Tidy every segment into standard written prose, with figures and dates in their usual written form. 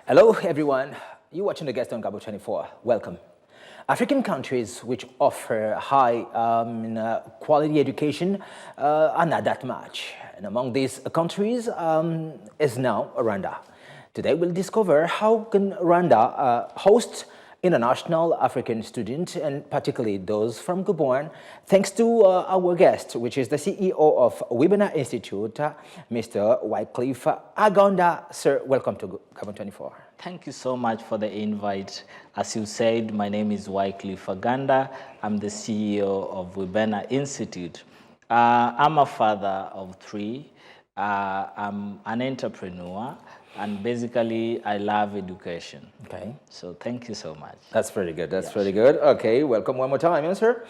Hello, everyone. You're watching the guest on Gabo 24. Welcome. African countries which offer high quality education are not that much. And among these countries is now Rwanda. Today we'll discover how can Rwanda host international African students, and particularly those from Gabon, thanks to our guest, which is the CEO of Webinar Institute, Mr. Wycliffe Aganda. Sir, welcome to Gabon 24. Thank you so much for the invite. As you said, my name is Wycliffe Aganda. I'm the CEO of Webinar Institute. I'm a father of three. I'm an entrepreneur, and basically I love education. Okay. So thank you so much. That's pretty good. That's pretty good. Okay, welcome one more time, sir.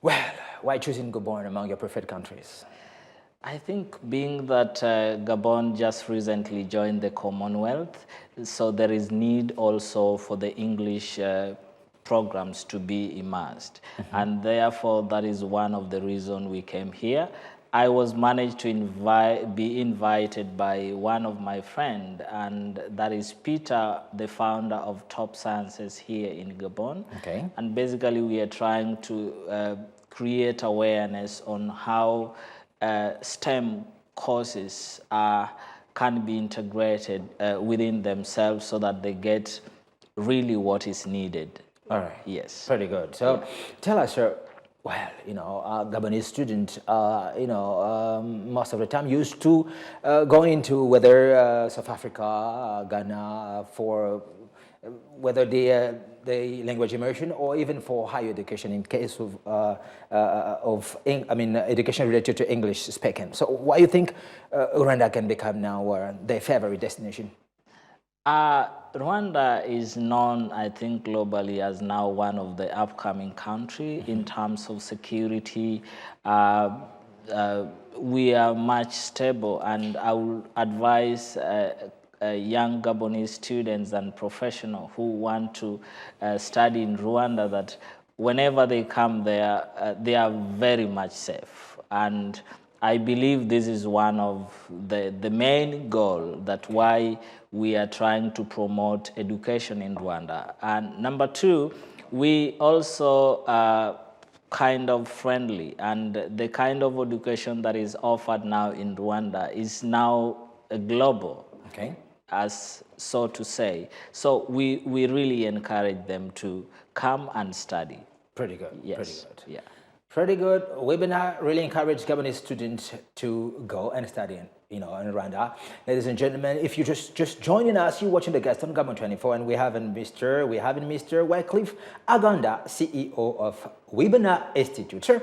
Well, why choosing Gabon among your preferred countries? I think being that Gabon just recently joined the Commonwealth, so there is need also for the English programs to be immersed. And therefore, that is one of the reasons we came here. I was managed to be invited by one of my friends, and that is Peter, the founder of Top Sciences here in Gabon. Okay. And basically, we are trying to create awareness on how STEM courses can be integrated within themselves so that they get really what is needed. All right. Yes. Pretty good. So tell us, sir, well, Gabonese students, most of the time used to go into whether South Africa, Ghana, for whether the language immersion or even for higher education in case of education related to English speaking. So why do you think Rwanda can become now their favorite destination? Rwanda is known, I think, globally as now one of the upcoming countries in terms of security. We are much stable, and I will advise young Gabonese students and professionals who want to study in Rwanda that whenever they come there, they are very much safe. And I believe this is one of the main goal that why we are trying to promote education in Rwanda. And number two, we also are kind of friendly, and the kind of education that is offered now in Rwanda is now global. Okay. As so to say. So we really encourage them to come and study. Pretty good. Yes. Pretty good. Yeah. Pretty good. Webinar really encourage Gabonese students to go and study in Rwanda. Ladies and gentlemen, if you just joining us, you're watching the guest on Gabon 24, and we have Mr. Wycliffe Aganda, CEO of Webinar Institute. Sir,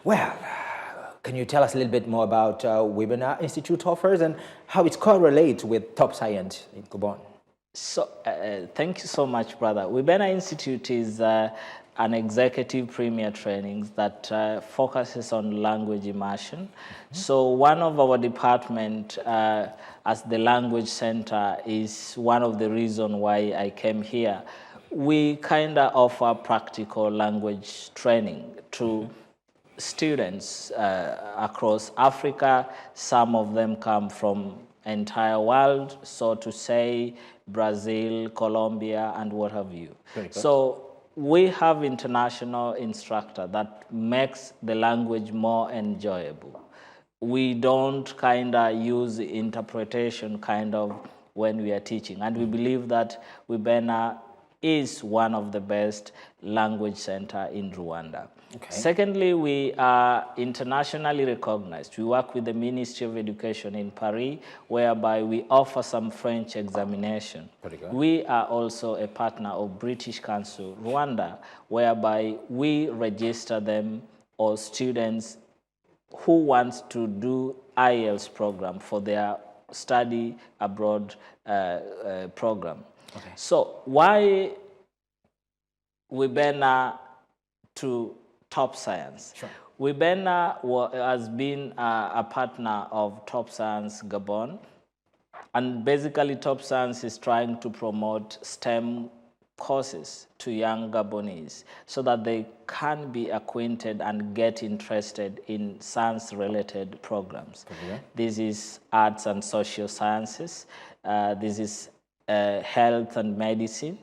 well, can you tell us a little bit more about Webinar Institute offers and how it correlates with Top Science in Gabon? So, thank you so much, brother. Webinar Institute is an executive premier training that focuses on language immersion. So one of our department as the language center is one of the reasons why I came here. We kind of offer practical language training to students across Africa. Some of them come from entire world, so to say Brazil, Colombia, and what have you. So we have international instructor that makes the language more enjoyable. We don't kind of use interpretation kind of when we are teaching, and we believe that Webinar is one of the best language center in Rwanda. Okay. Secondly, we are internationally recognized. We work with the Ministry of Education in Paris, whereby we offer some French examination. Pretty good. We are also a partner of British Council Rwanda, whereby we register them or students who want to do IELTS program for their study abroad program. Okay. So why Webinar to Top Science? Sure. Webinar has been a partner of Top Science Gabon, and basically Top Science is trying to promote STEM courses to young Gabonese so that they can be acquainted and get interested in science-related programs. Okay. This is arts and social sciences. This is health and medicine,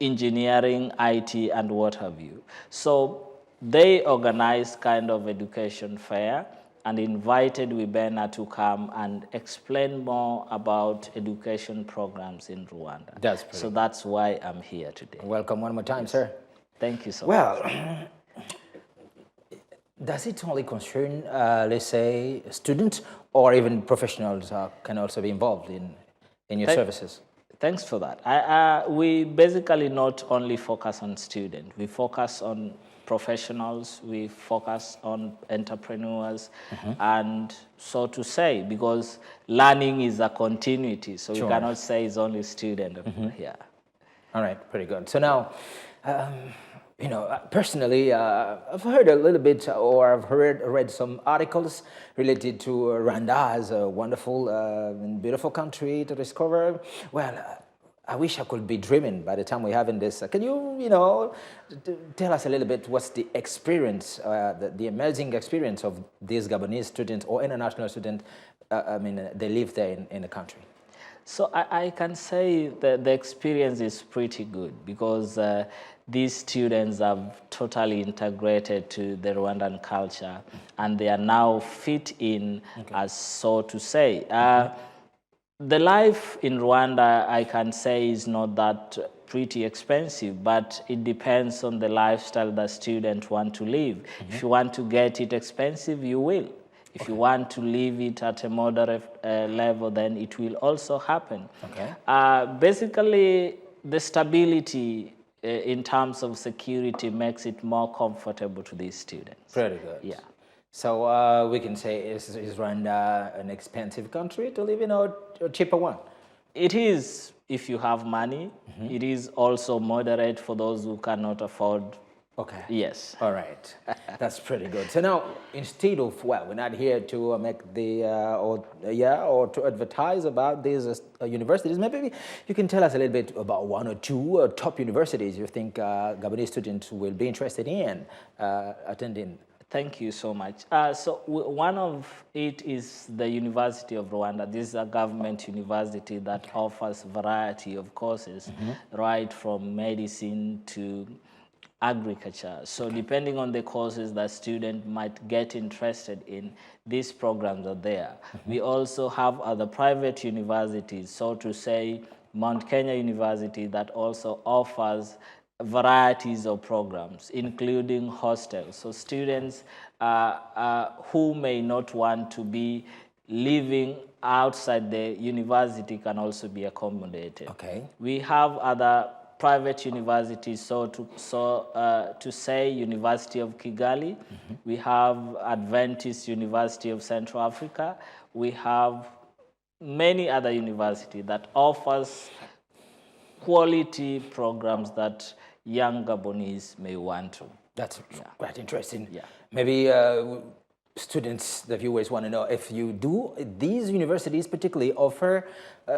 engineering, IT, and what have you. So they organized kind of education fair and invited Wibena to come and explain more about education programs in Rwanda. So that's why I'm here today. Welcome one more time, sir. Thank you so much. Well, does it only concern, let's say, students or even professionals can also be involved in your services? Thanks for that. We basically not only focus on students, we focus on professionals, we focus on entrepreneurs, and so to say, because learning is a continuity, so we cannot say it's only student here. All right, pretty good. So now, you know, personally, I've heard a little bit, or I've read some articles related to Rwanda as a wonderful and beautiful country to discover. Well, I wish I could be dreaming by the time we're having this. Can you, you know, tell us a little bit what's the experience, the amazing experience of these Gabonese students or international students, I mean, they live there in the country? So I can say that the experience is pretty good because these students have totally integrated to the Rwandan culture and they are now fit in, as so to say. The life in Rwanda, I can say, is not that pretty expensive, but it depends on the lifestyle that students want to live. If you want to get it expensive, you will. If you want to leave it at a moderate level, then it will also happen. Basically, the stability in terms of security makes it more comfortable to these students. Pretty good. Yeah. So we can say, is Rwanda an expensive country to live in or a cheaper one? It is if you have money. It is also moderate for those who cannot afford. Okay. Yes. All right. That's pretty good. So now, instead of, well, we're not here to make the, or to advertise about these universities. Maybe you can tell us a little bit about one or two top universities you think Gabonese students will be interested in attending. Thank you so much. So one of it is the University of Rwanda. This is a government university that offers variety of courses, right from medicine to agriculture. So depending on the courses that student might get interested in, these programs are there. We also have other private universities, so to say Mount Kenya University, that also offers varieties of programs, including hostels. So students who may not want to be living outside the university can also be accommodated. Okay. We have other private universities, so to say University of Kigali, we have Adventist University of Central Africa, we have many other universities that offers quality programs that young Gabonese may want to. That's quite interesting. Yeah. Maybe students, the viewers want to know if you do, these universities particularly offer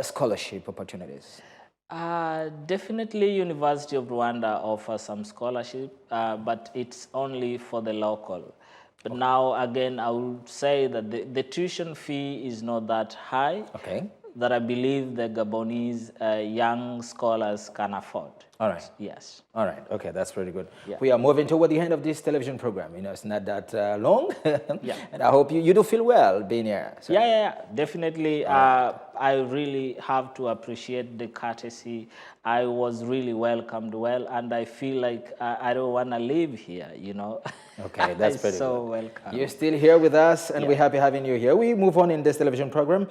scholarship opportunities. Definitely University of Rwanda offers some scholarship, but it's only for the local. But now, again, I would say that the tuition fee is not that high. Okay. That I believe the Gabonese young scholars can afford. All right. Yes. All right. Okay, that's pretty good. Yeah. We are moving toward the end of this television program. You know, it's not that long. Yeah. And I hope you do feel well being here. So. Yeah. Definitely. I really have to appreciate the courtesy. I was really welcomed well, and I feel like I don't want to leave here, you know. Okay, that's pretty so good. Welcome. You're still here with us, and we're happy having you here. We move on in this television program.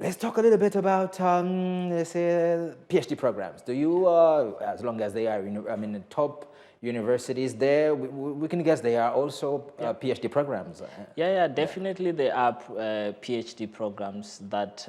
Let's talk a little bit about, let's say, PhD programs. Do you, as long as they are, I mean, top universities there, we can guess they are also PhD programs. Yeah, definitely there are PhD programs that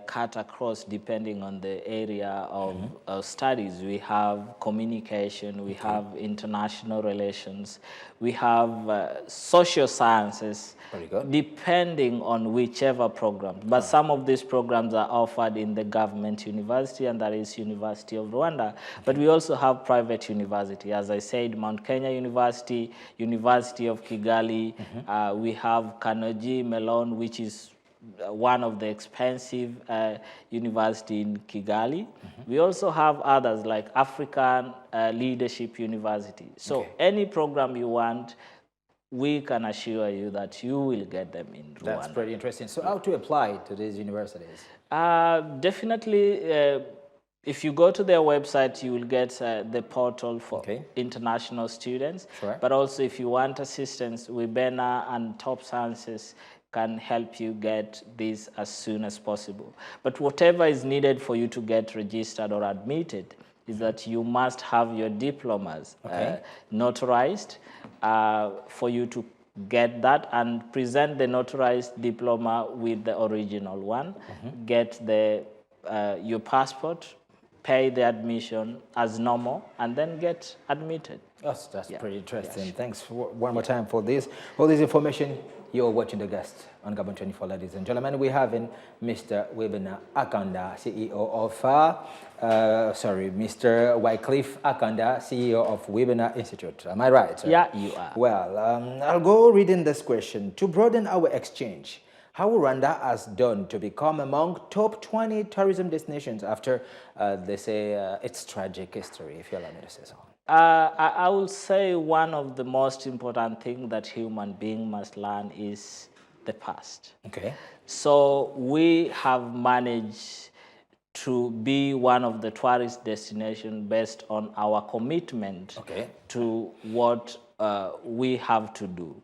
cut across depending on the area of studies. We have communication, we have international relations, we have social sciences. Very good. Depending on whichever program. But some of these programs are offered in the government university, and that is University of Rwanda. But we also have private university. As I said, Mount Kenya University, University of Kigali. We have Kanoji Melon, which is one of the expensive university in Kigali. We also have others like African Leadership University. So any program you want, we can assure you that you will get them in Rwanda. That's pretty interesting. So how to apply to these universities? Definitely, if you go to their website, you will get the portal for international students. Sure. But also, if you want assistance, Wibena and Top Sciences can help you get this as soon as possible. But whatever is needed for you to get registered or admitted is that you must have your diplomas notarized for you to get that, and present the notarized diploma with the original one. Get the your passport, pay the admission as normal, and then get admitted. That's pretty interesting. Thanks one more time for this. All this information, you're watching the guest on Gabon 24, ladies and gentlemen. We have in Mr. Wibena Aganda, CEO of, Mr. Wycliffe Aganda, CEO of Wibena Institute. Am I right, sir? Yeah, you are. Well, I'll go reading this question. To broaden our exchange, how Rwanda has done to become among top 20 tourism destinations after, they say, its tragic history, if you allow me to say so. I will say one of the most important things that human being must learn is the past. Okay. So we have managed to be one of the tourist destinations based on our commitment to what we have to do.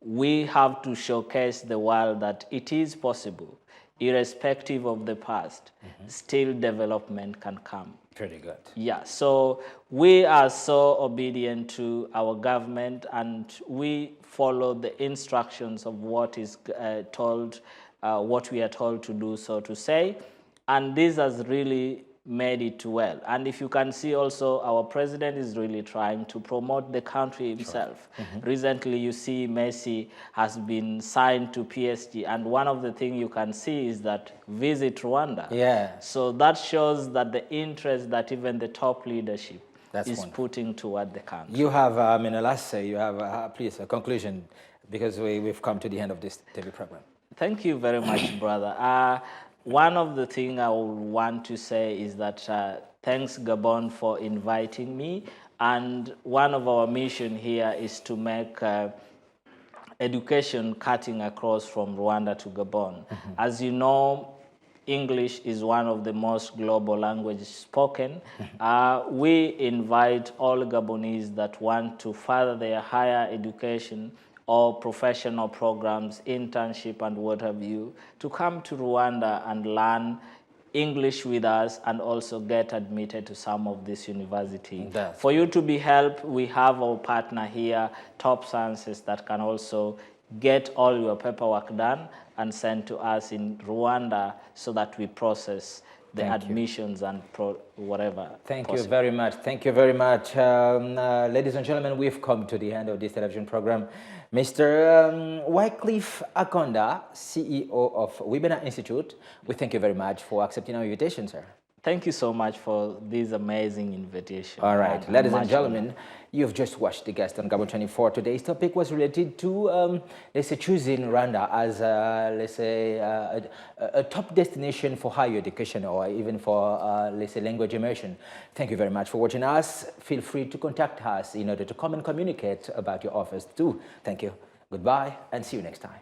We have to showcase the world that it is possible, irrespective of the past, still development can come. Pretty good. Yeah, so we are so obedient to our government, and we follow the instructions of what is told, what we are told to do, so to say, and this has really made it well. And if you can see also, our president is really trying to promote the country himself. Recently, you see Messi has been signed to PSG, and one of the things you can see is that visit Rwanda. Yeah. So that shows that the interest that even the top leadership is wonderful. putting toward the country. You have, last say, you have, please, a conclusion, because we've come to the end of this TV program. Thank you very much, brother. One of the things I would want to say is that thanks, Gabon, for inviting me. And one of our mission here is to make education cutting across from Rwanda to Gabon. As you know, English is one of the most global languages spoken. We invite all Gabonese that want to further their higher education or professional programs, internship and what have you, to come to Rwanda and learn English with us and also get admitted to some of these universities. For you to be helped, we have our partner here, Top Sciences, that can also get all your paperwork done and sent to us in Rwanda so that we process the admissions and whatever. Thank you very much. Thank you very much. Ladies and gentlemen, we've come to the end of this television program. Mr. Wycliffe Aganda, CEO of Wibena Institute, we thank you very much for accepting our invitation, sir. Thank you so much for this amazing invitation. All right, ladies and gentlemen, you've just watched the guest on Gabon 24. Today's topic was related to, let's say, choosing Rwanda as, let's say, a top destination for higher education or even for, let's say, language immersion. Thank you very much for watching us. Feel free to contact us in order to come and communicate about your offers too. Thank you. Goodbye, and see you next time.